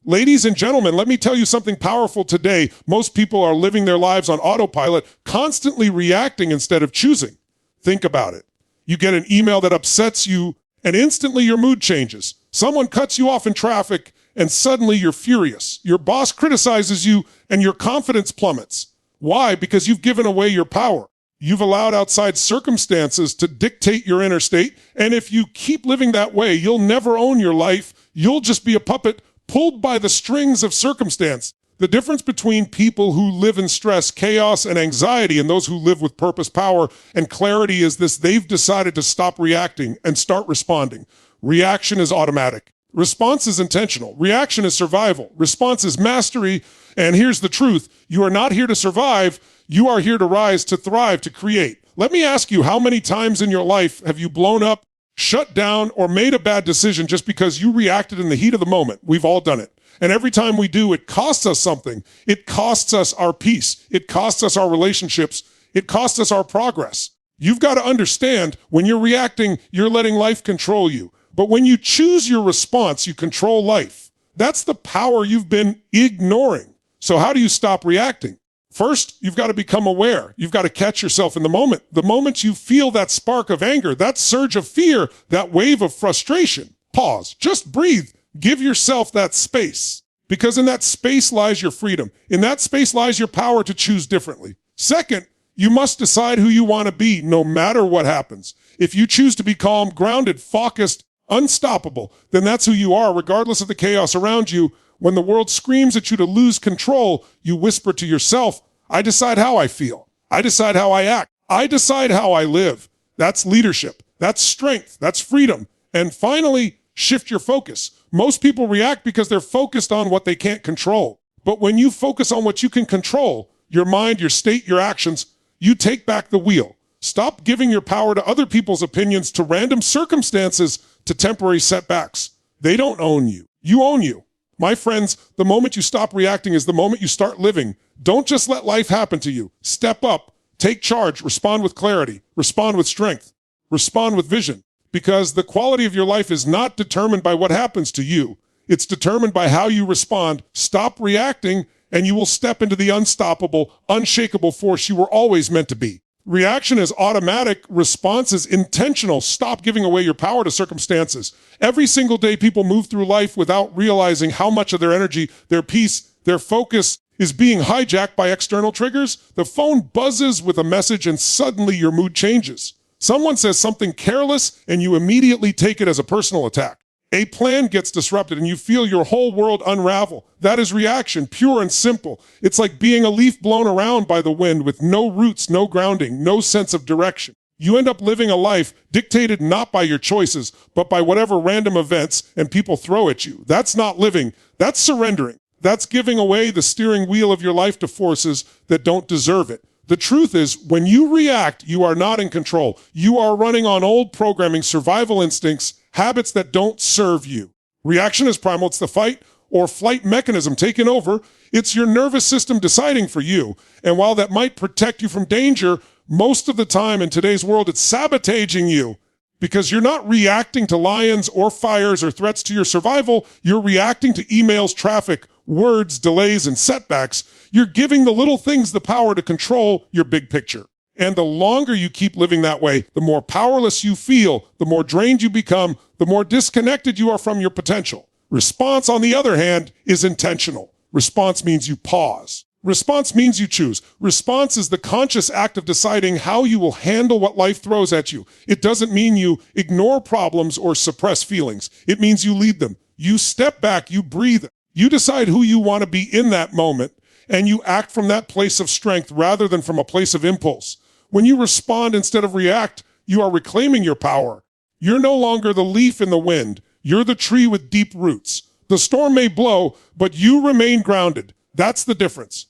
Ladies and gentlemen, let me tell you something powerful today. Most people are living their lives on autopilot, constantly reacting instead of choosing. Think about it. You get an email that upsets you, and instantly your mood changes. Someone cuts you off in traffic, and suddenly you're furious. Your boss criticizes you, and your confidence plummets. Why? Because you've given away your power. You've allowed outside circumstances to dictate your inner state, and if you keep living that way, you'll never own your life. You'll just be a puppet pulled by the strings of circumstance. The difference between people who live in stress, chaos, and anxiety and those who live with purpose, power, and clarity is this: they've decided to stop reacting and start responding. Reaction is automatic. Response is intentional. Reaction is survival. Response is mastery. And here's the truth: you are not here to survive. You are here to rise, to thrive, to create. Let me ask you, how many times in your life have you blown up, shut down, or made a bad decision just because you reacted in the heat of the moment? We've all done it. And every time we do, it costs us something. It costs us our peace. It costs us our relationships. It costs us our progress. You've got to understand, when you're reacting, you're letting life control you. But when you choose your response, you control life. That's the power you've been ignoring. So how do you stop reacting? First, you've got to become aware. You've got to catch yourself in the moment. The moment you feel that spark of anger, that surge of fear, that wave of frustration, pause, just breathe. Give yourself that space, because in that space lies your freedom. In that space lies your power to choose differently. Second, you must decide who you want to be no matter what happens. If you choose to be calm, grounded, focused, unstoppable, then that's who you are, regardless of the chaos around you. When the world screams at you to lose control, you whisper to yourself, I decide how I feel. I decide how I act. I decide how I live. That's leadership. That's strength. That's freedom. And finally, shift your focus. Most people react because they're focused on what they can't control. But when you focus on what you can control, your mind, your state, your actions, you take back the wheel. Stop giving your power to other people's opinions, to random circumstances, to temporary setbacks. They don't own you. You own you. My friends, the moment you stop reacting is the moment you start living. Don't just let life happen to you. Step up, take charge, respond with clarity, respond with strength, respond with vision. Because the quality of your life is not determined by what happens to you. It's determined by how you respond. Stop reacting, and you will step into the unstoppable, unshakable force you were always meant to be. Reaction is automatic. Response is intentional. Stop giving away your power to circumstances. Every single day, people move through life without realizing how much of their energy, their peace, their focus is being hijacked by external triggers. The phone buzzes with a message, and suddenly your mood changes. Someone says something careless, and you immediately take it as a personal attack. A plan gets disrupted, and you feel your whole world unravel. That is reaction, pure and simple. It's like being a leaf blown around by the wind with no roots, no grounding, no sense of direction. You end up living a life dictated not by your choices, but by whatever random events and people throw at you. That's not living. That's surrendering. That's giving away the steering wheel of your life to forces that don't deserve it. The truth is, when you react, you are not in control. You are running on old programming, survival instincts, habits that don't serve you. Reaction is primal. It's the fight or flight mechanism taking over. It's your nervous system deciding for you. And while that might protect you from danger, most of the time in today's world, it's sabotaging you, because you're not reacting to lions or fires or threats to your survival. You're reacting to emails, traffic, words, delays, and setbacks. You're giving the little things the power to control your big picture. And the longer you keep living that way, the more powerless you feel, the more drained you become, the more disconnected you are from your potential. Response, on the other hand, is intentional. Response means you pause. Response means you choose. Response is the conscious act of deciding how you will handle what life throws at you. It doesn't mean you ignore problems or suppress feelings. It means you lead them. You step back, you breathe. You decide who you want to be in that moment, and you act from that place of strength rather than from a place of impulse. When you respond instead of react, you are reclaiming your power. You're no longer the leaf in the wind. You're the tree with deep roots. The storm may blow, but you remain grounded. That's the difference.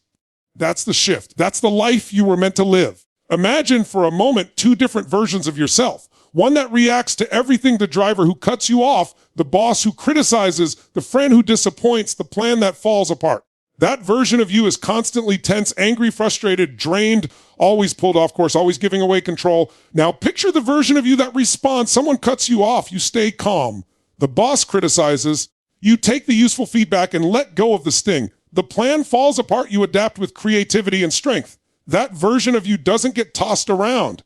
That's the shift. That's the life you were meant to live. Imagine for a moment two different versions of yourself. One that reacts to everything: the driver who cuts you off, the boss who criticizes, the friend who disappoints, the plan that falls apart. That version of you is constantly tense, angry, frustrated, drained, always pulled off course, always giving away control. Now picture the version of you that responds. Someone cuts you off, you stay calm. The boss criticizes, You take the useful feedback and let go of the sting. The plan falls apart, you adapt with creativity and strength. That version of you doesn't get tossed around.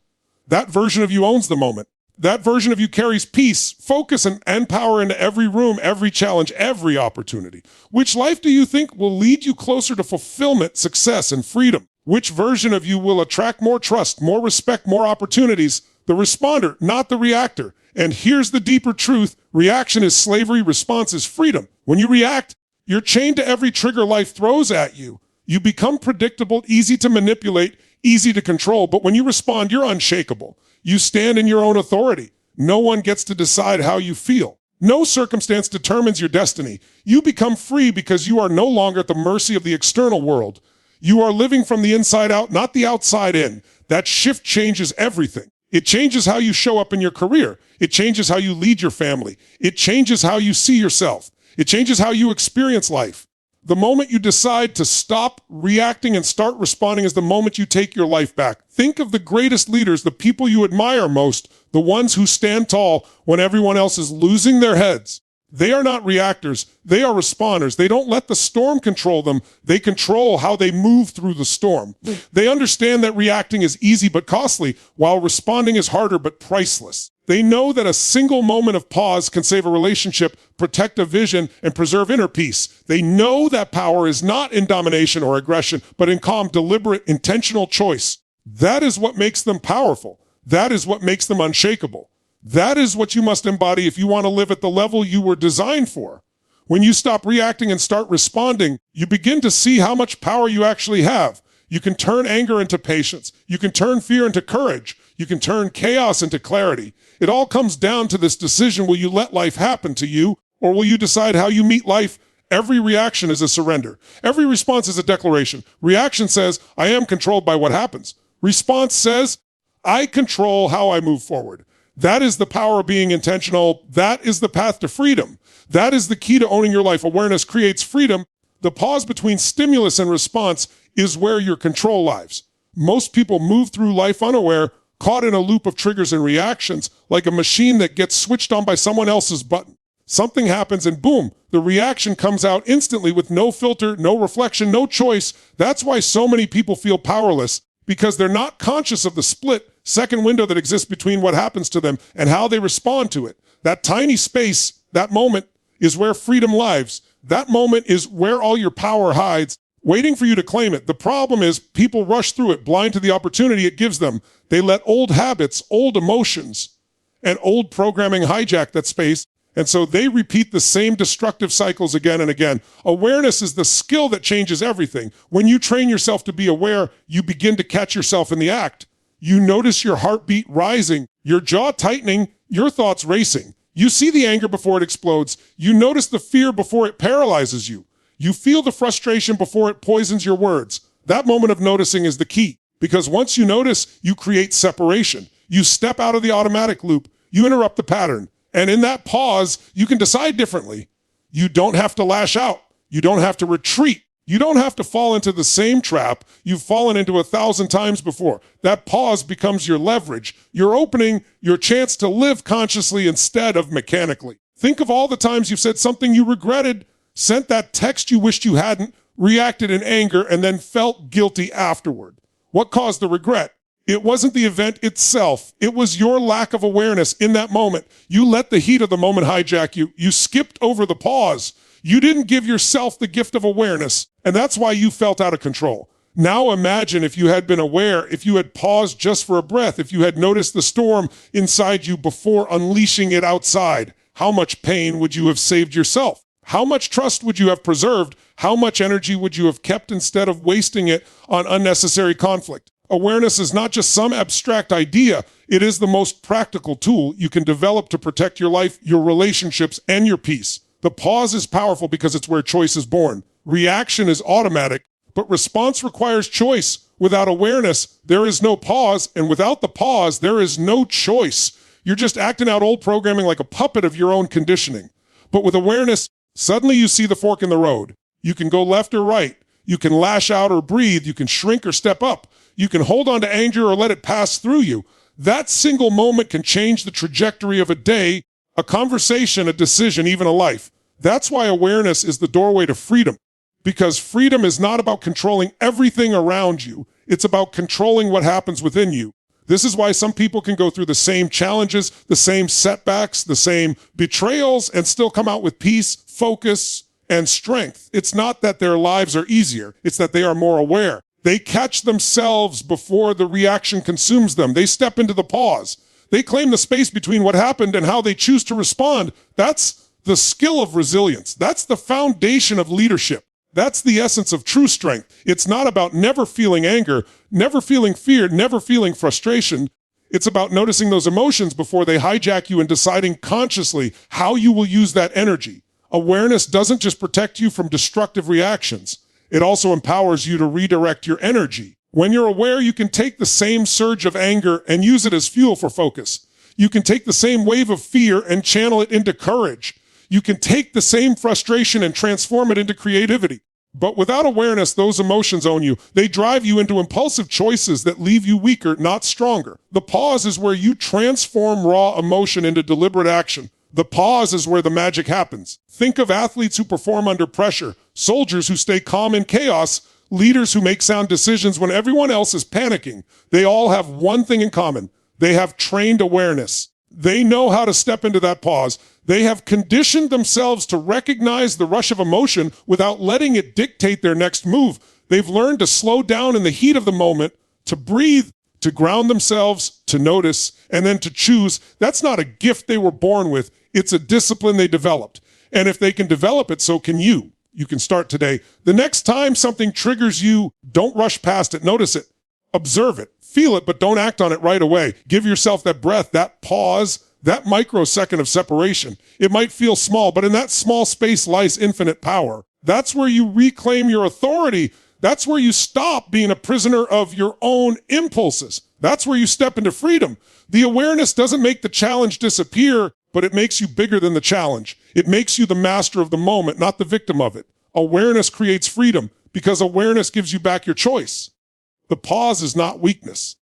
That version of you owns the moment. That version of you carries peace, focus, and power into every room, every challenge, every opportunity. Which life do you think will lead you closer to fulfillment, success, and freedom? Which version of you will attract more trust, more respect, more opportunities? The responder, not the reactor. And here's the deeper truth. Reaction is slavery, response is freedom. When you react, you're chained to every trigger life throws at you. You become predictable, easy to manipulate, easy to control. But when you respond, you're unshakable. You stand in your own authority. No one gets to decide how you feel. No circumstance determines your destiny. You become free because you are no longer at the mercy of the external world. You are living from the inside out, not the outside in. That shift changes everything. It changes how you show up in your career. It changes how you lead your family. It changes how you see yourself. It changes how you experience life. The moment you decide to stop reacting and start responding is the moment you take your life back. Think of the greatest leaders, the people you admire most, the ones who stand tall when everyone else is losing their heads. They are not reactors. They are responders. They don't let the storm control them. They control how they move through the storm. They understand that reacting is easy but costly, while responding is harder but priceless. They know that a single moment of pause can save a relationship, protect a vision, and preserve inner peace. They know that power is not in domination or aggression, but in calm, deliberate, intentional choice. That is what makes them powerful. That is what makes them unshakable. That is what you must embody if you want to live at the level you were designed for. When you stop reacting and start responding, you begin to see how much power you actually have. You can turn anger into patience. You can turn fear into courage. You can turn chaos into clarity. It all comes down to this decision: will you let life happen to you, or will you decide how you meet life? Every reaction is a surrender. Every response is a declaration. Reaction says, I am controlled by what happens. Response says, I control how I move forward. That is the power of being intentional. That is the path to freedom. That is the key to owning your life. Awareness creates freedom. The pause between stimulus and response is where your control lies. Most people move through life unaware, caught in a loop of triggers and reactions, like a machine that gets switched on by someone else's button. Something happens and boom, the reaction comes out instantly with no filter, no reflection, no choice. That's why so many people feel powerless, because they're not conscious of the split-second window that exists between what happens to them and how they respond to it. That tiny space, that moment, is where freedom lives. That moment is where all your power hides, waiting for you to claim it. The problem is people rush through it, blind to the opportunity it gives them. They let old habits, old emotions, and old programming hijack that space, and so they repeat the same destructive cycles again and again. Awareness is the skill that changes everything. When you train yourself to be aware, you begin to catch yourself in the act. You notice your heartbeat rising, your jaw tightening, your thoughts racing. You see the anger before it explodes. You notice the fear before it paralyzes you. You feel the frustration before it poisons your words. That moment of noticing is the key, because once you notice, you create separation. You step out of the automatic loop. You interrupt the pattern. And in that pause, you can decide differently. You don't have to lash out. You don't have to retreat. You don't have to fall into the same trap you've fallen into 1,000 times before. That pause becomes your leverage, your opening, your chance to live consciously instead of mechanically. Think of all the times you've said something you regretted, sent that text you wished you hadn't, reacted in anger, and then felt guilty afterward. What caused the regret? It wasn't the event itself. It was your lack of awareness in that moment. You let the heat of the moment hijack you. You skipped over the pause. You didn't give yourself the gift of awareness, and that's why you felt out of control. Now imagine if you had been aware, if you had paused just for a breath, if you had noticed the storm inside you before unleashing it outside. How much pain would you have saved yourself? How much trust would you have preserved? How much energy would you have kept instead of wasting it on unnecessary conflict? Awareness is not just some abstract idea. It is the most practical tool you can develop to protect your life, your relationships, and your peace. The pause is powerful because it's where choice is born. Reaction is automatic, but response requires choice. Without awareness, there is no pause, and without the pause, there is no choice. You're just acting out old programming like a puppet of your own conditioning. But with awareness, suddenly you see the fork in the road. You can go left or right. You can lash out or breathe. You can shrink or step up. You can hold on to anger or let it pass through you. That single moment can change the trajectory of a day, a conversation, a decision, even a life. That's why awareness is the doorway to freedom, because freedom is not about controlling everything around you. It's about controlling what happens within you. This is why some people can go through the same challenges, the same setbacks, the same betrayals, and still come out with peace, focus, and strength. It's not that their lives are easier. It's that they are more aware. They catch themselves before the reaction consumes them. They step into the pause. They claim the space between what happened and how they choose to respond. That's the skill of resilience. That's the foundation of leadership. That's the essence of true strength. It's not about never feeling anger, never feeling fear, never feeling frustration. It's about noticing those emotions before they hijack you and deciding consciously how you will use that energy. Awareness doesn't just protect you from destructive reactions. It also empowers you to redirect your energy. When you're aware, you can take the same surge of anger and use it as fuel for focus. You can take the same wave of fear and channel it into courage. You can take the same frustration and transform it into creativity. But without awareness, those emotions own you. They drive you into impulsive choices that leave you weaker, not stronger. The pause is where you transform raw emotion into deliberate action. The pause is where the magic happens. Think of athletes who perform under pressure, soldiers who stay calm in chaos, leaders who make sound decisions when everyone else is panicking. They all have one thing in common. They have trained awareness. They know how to step into that pause. They have conditioned themselves to recognize the rush of emotion without letting it dictate their next move. They've learned to slow down in the heat of the moment, to breathe, to ground themselves, to notice, and then to choose. That's not a gift they were born with. It's a discipline they developed. And if they can develop it, so can you. You can start today. The next time something triggers you, don't rush past it. Notice it. Observe it. Feel it, but don't act on it right away. Give yourself that breath, that pause, that microsecond of separation. It might feel small, but in that small space lies infinite power. That's where you reclaim your authority. That's where you stop being a prisoner of your own impulses. That's where you step into freedom. The awareness doesn't make the challenge disappear, but it makes you bigger than the challenge. It makes you the master of the moment, not the victim of it. Awareness creates freedom because awareness gives you back your choice. The pause is not weakness.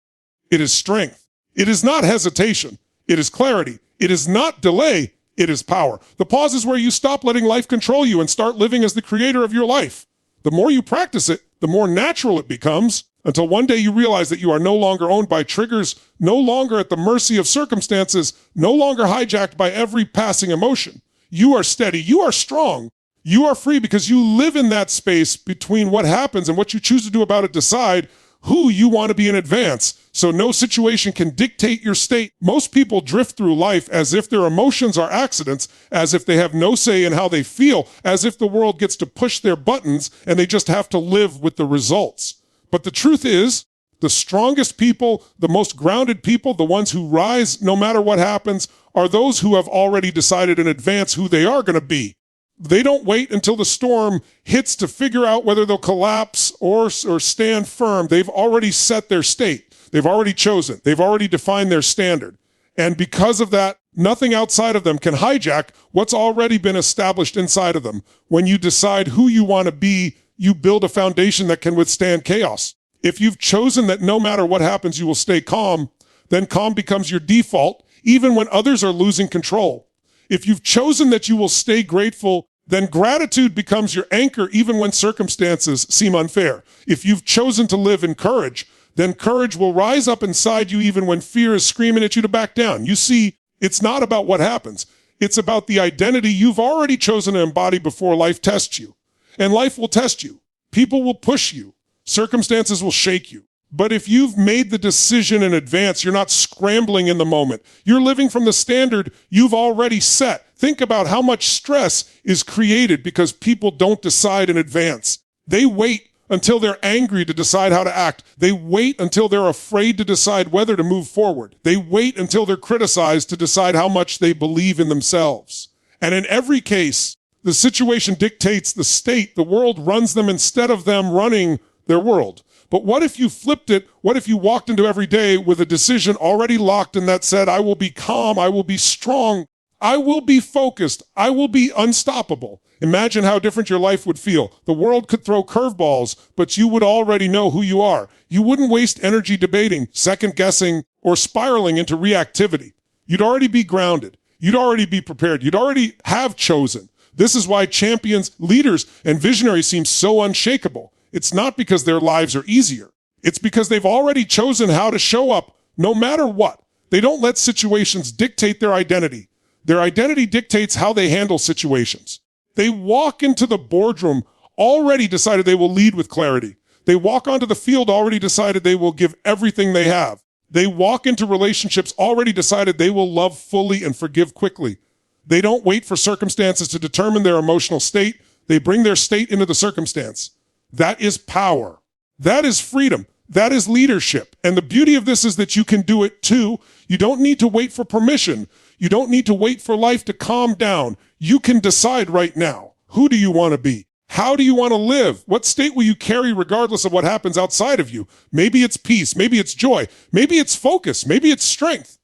It is strength. It is not hesitation. It is clarity. It is not delay. It is power. The pause is where you stop letting life control you and start living as the creator of your life. The more you practice it, the more natural it becomes, until one day you realize that you are no longer owned by triggers, no longer at the mercy of circumstances, no longer hijacked by every passing emotion. You are steady. You are strong. You are free because you live in that space between what happens and what you choose to do about it. Decide who you want to be in advance, so no situation can dictate your state. Most people drift through life as if their emotions are accidents, as if they have no say in how they feel, as if the world gets to push their buttons and they just have to live with the results. But the truth is, the strongest people, the most grounded people, the ones who rise no matter what happens, are those who have already decided in advance who they are going to be. They don't wait until the storm hits to figure out whether they'll collapse or stand firm. They've already set their state. They've already chosen. They've already defined their standard. And because of that, nothing outside of them can hijack what's already been established inside of them. When you decide who you want to be, you build a foundation that can withstand chaos. If you've chosen that no matter what happens, you will stay calm, then calm becomes your default, even when others are losing control. If you've chosen that you will stay grateful, then gratitude becomes your anchor even when circumstances seem unfair. If you've chosen to live in courage, then courage will rise up inside you even when fear is screaming at you to back down. You see, it's not about what happens. It's about the identity you've already chosen to embody before life tests you. And life will test you. People will push you. Circumstances will shake you. But if you've made the decision in advance, you're not scrambling in the moment. You're living from the standard you've already set. Think about how much stress is created because people don't decide in advance. They wait until they're angry to decide how to act. They wait until they're afraid to decide whether to move forward. They wait until they're criticized to decide how much they believe in themselves. And in every case, the situation dictates the state. The world runs them instead of them running their world. But what if you flipped it? What if you walked into every day with a decision already locked in that said, I will be calm, I will be strong, I will be focused, I will be unstoppable? Imagine how different your life would feel. The world could throw curveballs, but you would already know who you are. You wouldn't waste energy debating, second-guessing, or spiraling into reactivity. You'd already be grounded. You'd already be prepared. You'd already have chosen. This is why champions, leaders, and visionaries seem so unshakable. It's not because their lives are easier. It's because they've already chosen how to show up no matter what. They don't let situations dictate their identity. Their identity dictates how they handle situations. They walk into the boardroom already decided they will lead with clarity. They walk onto the field already decided they will give everything they have. They walk into relationships already decided they will love fully and forgive quickly. They don't wait for circumstances to determine their emotional state. They bring their state into the circumstance. That is power. That is freedom. That is leadership. And the beauty of this is that you can do it too. You don't need to wait for permission. You don't need to wait for life to calm down. You can decide right now. Who do you want to be? How do you want to live? What state will you carry regardless of what happens outside of you? Maybe it's peace. Maybe it's joy. Maybe it's focus. Maybe it's strength.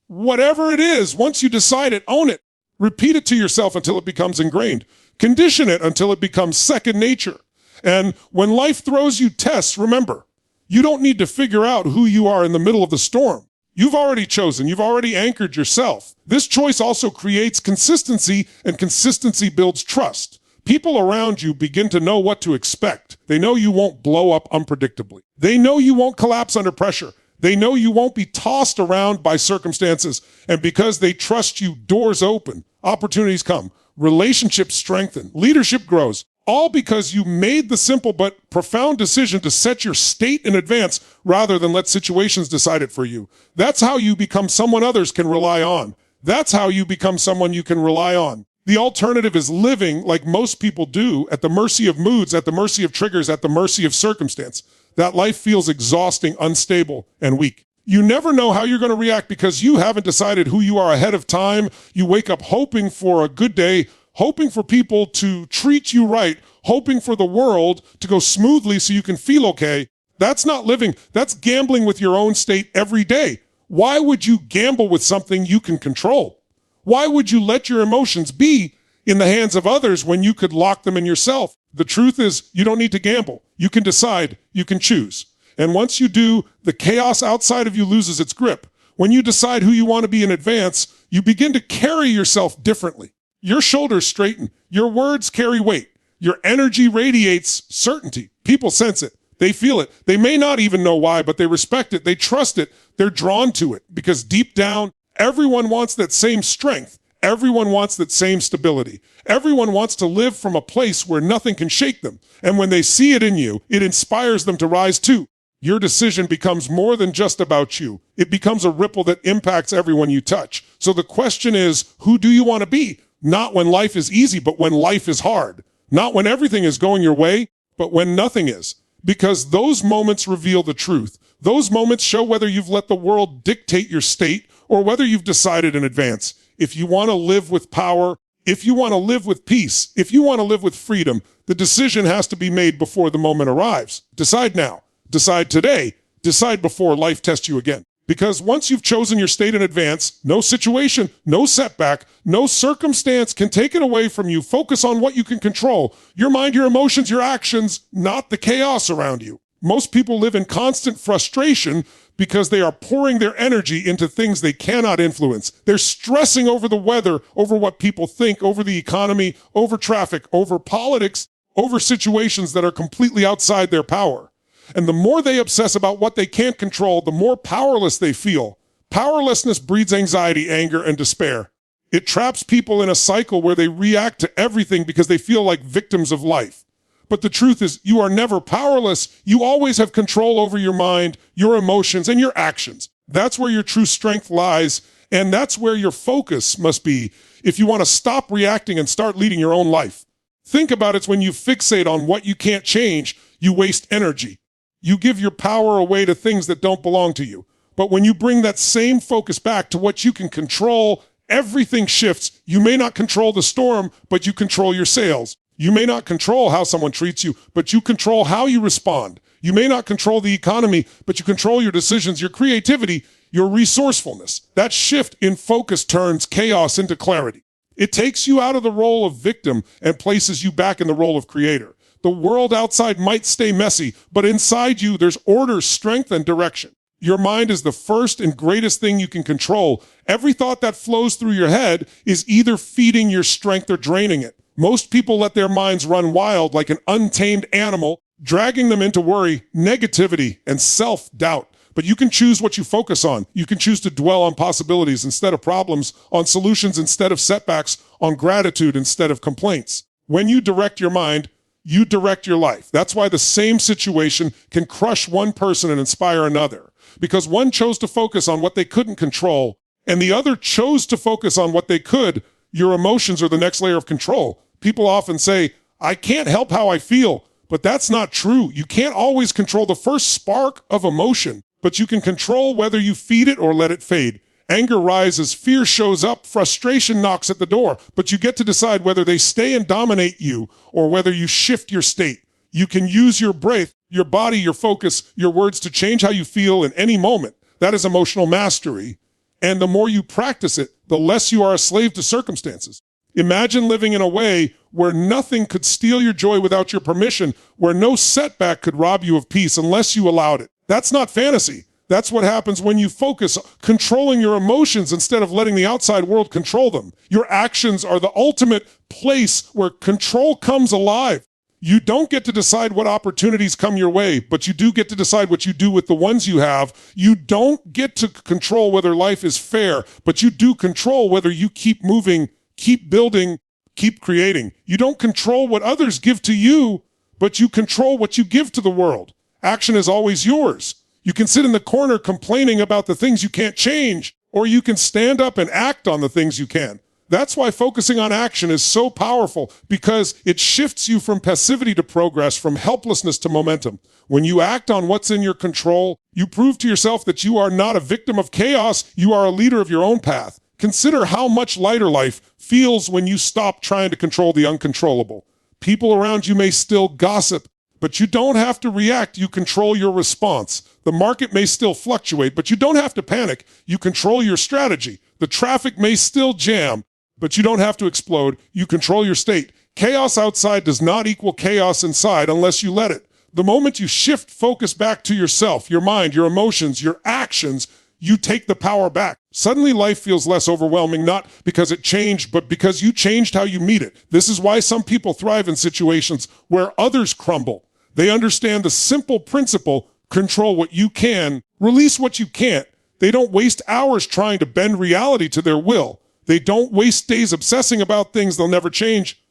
Whatever it is, once you decide it, own it. Repeat it to yourself until it becomes ingrained. Condition it until it becomes second nature. And when life throws you tests, remember, you don't need to figure out who you are in the middle of the storm. You've already chosen. You've already anchored yourself. This choice also creates consistency, and consistency builds trust. People around you begin to know what to expect. They know you won't blow up unpredictably. They know you won't collapse under pressure. They know you won't be tossed around by circumstances. And because they trust you, doors open, opportunities come, relationships strengthen, leadership grows. All because you made the simple but profound decision to set your state in advance rather than let situations decide it for you. That's how you become someone others can rely on. That's how you become someone you can rely on. The alternative is living like most people do, at the mercy of moods, at the mercy of triggers, at the mercy of circumstance. That life feels exhausting, unstable, and weak. You never know how you're going to react because you haven't decided who you are ahead of time. You wake up hoping for a good day, hoping for people to treat you right, hoping for the world to go smoothly so you can feel okay. That's not living. That's gambling with your own state every day. Why would you gamble with something you can control? Why would you let your emotions be in the hands of others when you could lock them in yourself? The truth is, you don't need to gamble. You can decide. You can choose. And once you do, the chaos outside of you loses its grip. When you decide who you want to be in advance, you begin to carry yourself differently. Your shoulders straighten. Your words carry weight. Your energy radiates certainty. People sense it. They feel it. They may not even know why, but they respect it. They trust it. They're drawn to it because deep down, everyone wants that same strength. Everyone wants that same stability. Everyone wants to live from a place where nothing can shake them. And when they see it in you, it inspires them to rise too. Your decision becomes more than just about you. It becomes a ripple that impacts everyone you touch. So the question is, who do you want to be? Not when life is easy, but when life is hard. Not when everything is going your way, but when nothing is. Because those moments reveal the truth. Those moments show whether you've let the world dictate your state or whether you've decided in advance. If you want to live with power, if you want to live with peace, if you want to live with freedom, the decision has to be made before the moment arrives. Decide now. Decide today. Decide before life tests you again. Because once you've chosen your state in advance, no situation, no setback, no circumstance can take it away from you. Focus on what you can control. Your mind, your emotions, your actions, not the chaos around you. Most people live in constant frustration because they are pouring their energy into things they cannot influence. They're stressing over the weather, over what people think, over the economy, over traffic, over politics, over situations that are completely outside their power. And the more they obsess about what they can't control, the more powerless they feel. Powerlessness breeds anxiety, anger, and despair. It traps people in a cycle where they react to everything because they feel like victims of life. But the truth is, you are never powerless. You always have control over your mind, your emotions, and your actions. That's where your true strength lies, and that's where your focus must be if you want to stop reacting and start leading your own life. Think about it when you fixate on what you can't change, you waste energy. You give your power away to things that don't belong to you. But when you bring that same focus back to what you can control, everything shifts. You may not control the storm, but you control your sails. You may not control how someone treats you, but you control how you respond. You may not control the economy, but you control your decisions, your creativity, your resourcefulness. That shift in focus turns chaos into clarity. It takes you out of the role of victim and places you back in the role of creator. The world outside might stay messy, but inside you, there's order, strength, and direction. Your mind is the first and greatest thing you can control. Every thought that flows through your head is either feeding your strength or draining it. Most people let their minds run wild like an untamed animal, dragging them into worry, negativity, and self-doubt. But you can choose what you focus on. You can choose to dwell on possibilities instead of problems, on solutions instead of setbacks, on gratitude instead of complaints. When you direct your mind, you direct your life. That's why the same situation can crush one person and inspire another. Because one chose to focus on what they couldn't control, and the other chose to focus on what they could. Your emotions are the next layer of control. People often say, I can't help how I feel, but that's not true. You can't always control the first spark of emotion, but you can control whether you feed it or let it fade. Anger rises, fear shows up, frustration knocks at the door, but you get to decide whether they stay and dominate you or whether you shift your state. You can use your breath, your body, your focus, your words to change how you feel in any moment. That is emotional mastery. And the more you practice it, the less you are a slave to circumstances. Imagine living in a way where nothing could steal your joy without your permission, where no setback could rob you of peace unless you allowed it. That's not fantasy. That's what happens when you focus controlling your emotions instead of letting the outside world control them. Your actions are the ultimate place where control comes alive. You don't get to decide what opportunities come your way, but you do get to decide what you do with the ones you have. You don't get to control whether life is fair, but you do control whether you keep moving, keep building, keep creating. You don't control what others give to you, but you control what you give to the world. Action is always yours. You can sit in the corner complaining about the things you can't change, or you can stand up and act on the things you can. That's why focusing on action is so powerful, because it shifts you from passivity to progress, from helplessness to momentum. When you act on what's in your control, you prove to yourself that you are not a victim of chaos, you are a leader of your own path. Consider how much lighter life feels when you stop trying to control the uncontrollable. People around you may still gossip, but you don't have to react, you control your response. The market may still fluctuate, but you don't have to panic, you control your strategy. The traffic may still jam, but you don't have to explode, you control your state. Chaos outside does not equal chaos inside unless you let it. The moment you shift focus back to yourself, your mind, your emotions, your actions, you take the power back. Suddenly life feels less overwhelming, not because it changed, but because you changed how you meet it. This is why some people thrive in situations where others crumble. They understand the simple principle: control what you can, release what you can't. They don't waste hours trying to bend reality to their will. They don't waste days obsessing about things they'll never change.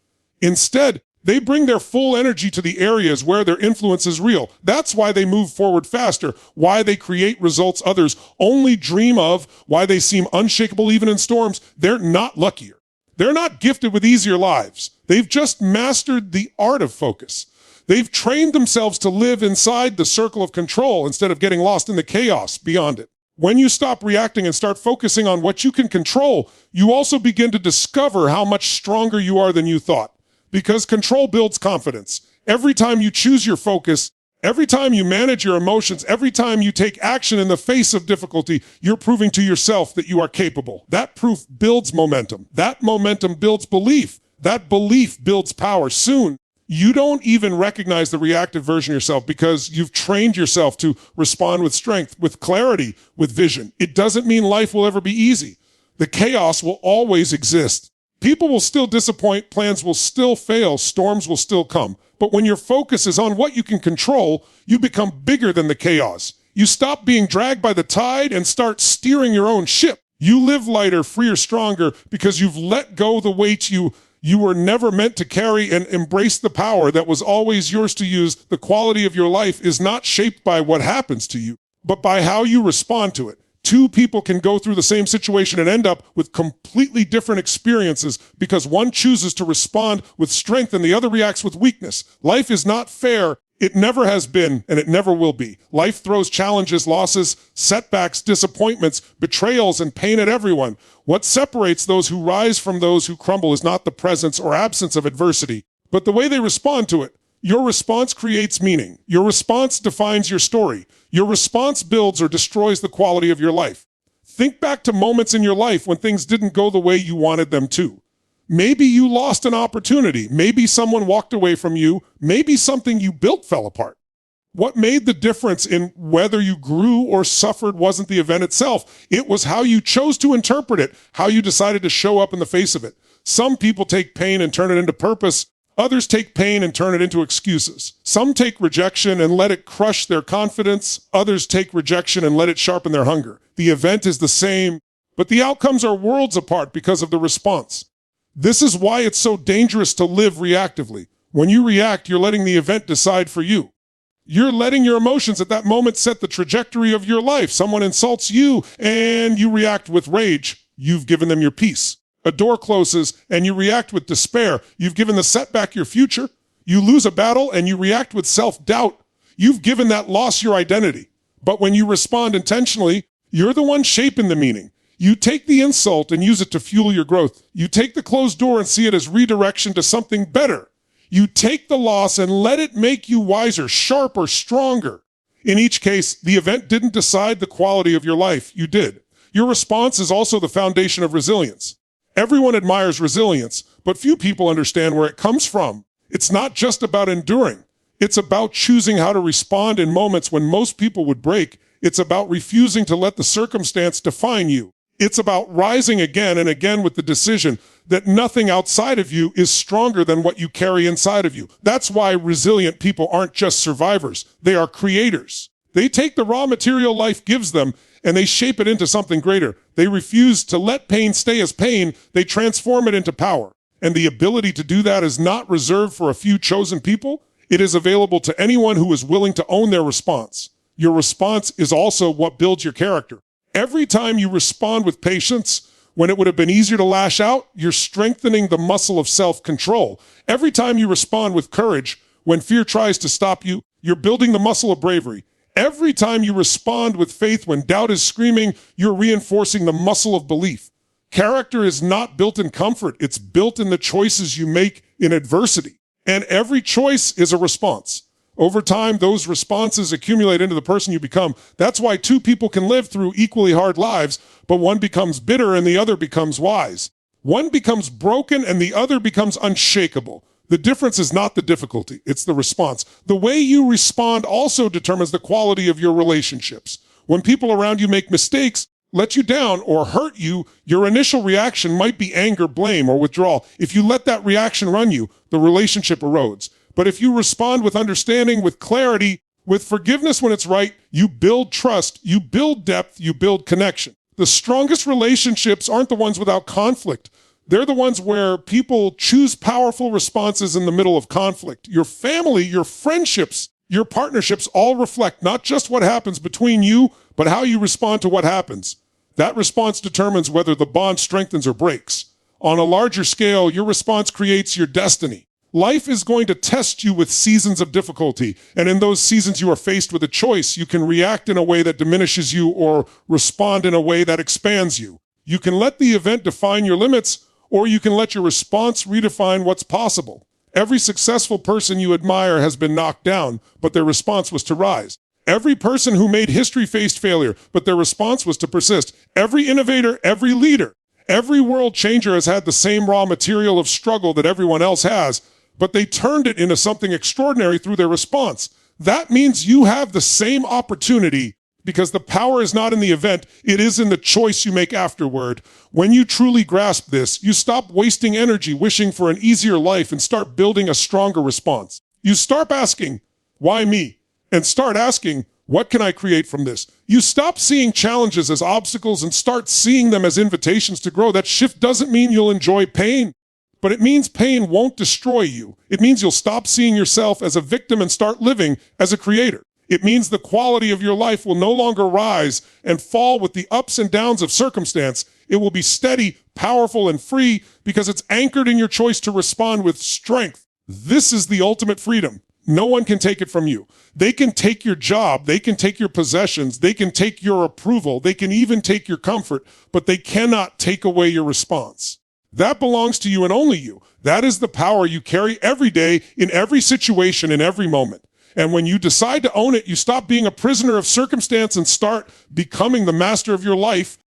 Instead, they bring their full energy to the areas where their influence is real. That's why they move forward faster, why they create results others only dream of, why they seem unshakable even in storms. They're not luckier. They're not gifted with easier lives. They've just mastered the art of focus. They've trained themselves to live inside the circle of control instead of getting lost in the chaos beyond it. When you stop reacting and start focusing on what you can control, you also begin to discover how much stronger you are than you thought. Because control builds confidence. Every time you choose your focus, every time you manage your emotions, every time you take action in the face of difficulty, you're proving to yourself that you are capable. That proof builds momentum. That momentum builds belief. That belief builds power. Soon, you don't even recognize the reactive version of yourself because you've trained yourself to respond with strength, with clarity, with vision. It doesn't mean life will ever be easy. The chaos will always exist. People will still disappoint, plans will still fail, storms will still come. But when your focus is on what you can control, you become bigger than the chaos. You stop being dragged by the tide and start steering your own ship. You live lighter, freer, stronger because you've let go the weight you were never meant to carry and embrace the power that was always yours to use. The quality of your life is not shaped by what happens to you, but by how you respond to it. Two people can go through the same situation and end up with completely different experiences because one chooses to respond with strength and the other reacts with weakness. Life is not fair. It never has been, and it never will be. Life throws challenges, losses, setbacks, disappointments, betrayals, and pain at everyone. What separates those who rise from those who crumble is not the presence or absence of adversity, but the way they respond to it. Your response creates meaning. Your response defines your story. Your response builds or destroys the quality of your life. Think back to moments in your life when things didn't go the way you wanted them to. Maybe you lost an opportunity. Maybe someone walked away from you. Maybe something you built fell apart. What made the difference in whether you grew or suffered wasn't the event itself. It was how you chose to interpret it, how you decided to show up in the face of it. Some people take pain and turn it into purpose. Others take pain and turn it into excuses. Some take rejection and let it crush their confidence. Others take rejection and let it sharpen their hunger. The event is the same, but the outcomes are worlds apart because of the response. This is why it's so dangerous to live reactively. When you react, you're letting the event decide for you. You're letting your emotions at that moment set the trajectory of your life. Someone insults you and you react with rage. You've given them your peace. A door closes and you react with despair. You've given the setback your future. You lose a battle and you react with self-doubt. You've given that loss your identity. But when you respond intentionally, you're the one shaping the meaning. You take the insult and use it to fuel your growth. You take the closed door and see it as redirection to something better. You take the loss and let it make you wiser, sharper, stronger. In each case, the event didn't decide the quality of your life. You did. Your response is also the foundation of resilience. Everyone admires resilience, but few people understand where it comes from. It's not just about enduring. It's about choosing how to respond in moments when most people would break. It's about refusing to let the circumstance define you. It's about rising again and again with the decision that nothing outside of you is stronger than what you carry inside of you. That's why resilient people aren't just survivors. They are creators. They take the raw material life gives them and they shape it into something greater. They refuse to let pain stay as pain. They transform it into power. And the ability to do that is not reserved for a few chosen people. It is available to anyone who is willing to own their response. Your response is also what builds your character. Every time you respond with patience, when it would have been easier to lash out, you're strengthening the muscle of self-control. Every time you respond with courage, when fear tries to stop you, you're building the muscle of bravery. Every time you respond with faith when doubt is screaming, you're reinforcing the muscle of belief. Character is not built in comfort. It's built in the choices you make in adversity. And every choice is a response. Over time, those responses accumulate into the person you become. That's why two people can live through equally hard lives, but one becomes bitter and the other becomes wise. One becomes broken and the other becomes unshakable. The difference is not the difficulty, it's the response. The way you respond also determines the quality of your relationships. When people around you make mistakes, let you down, or hurt you, your initial reaction might be anger, blame, or withdrawal. If you let that reaction run you, the relationship erodes. But if you respond with understanding, with clarity, with forgiveness when it's right, you build trust, you build depth, you build connection. The strongest relationships aren't the ones without conflict. They're the ones where people choose powerful responses in the middle of conflict. Your family, your friendships, your partnerships all reflect not just what happens between you, but how you respond to what happens. That response determines whether the bond strengthens or breaks. On a larger scale, your response creates your destiny. Life is going to test you with seasons of difficulty, and in those seasons you are faced with a choice. You can react in a way that diminishes you or respond in a way that expands you. You can let the event define your limits, or you can let your response redefine what's possible. Every successful person you admire has been knocked down, but their response was to rise. Every person who made history faced failure, but their response was to persist. Every innovator, every leader, every world changer has had the same raw material of struggle that everyone else has, but they turned it into something extraordinary through their response. That means you have the same opportunity because the power is not in the event, it is in the choice you make afterward. When you truly grasp this, you stop wasting energy wishing for an easier life and start building a stronger response. You start asking, why me? And start asking, what can I create from this? You stop seeing challenges as obstacles and start seeing them as invitations to grow. That shift doesn't mean you'll enjoy pain, but it means pain won't destroy you. It means you'll stop seeing yourself as a victim and start living as a creator. It means the quality of your life will no longer rise and fall with the ups and downs of circumstance. It will be steady, powerful, and free because it's anchored in your choice to respond with strength. This is the ultimate freedom. No one can take it from you. They can take your job, they can take your possessions, they can take your approval, they can even take your comfort, but they cannot take away your response. That belongs to you and only you. That is the power you carry every day, in every situation, in every moment. And when you decide to own it, you stop being a prisoner of circumstance and start becoming the master of your life.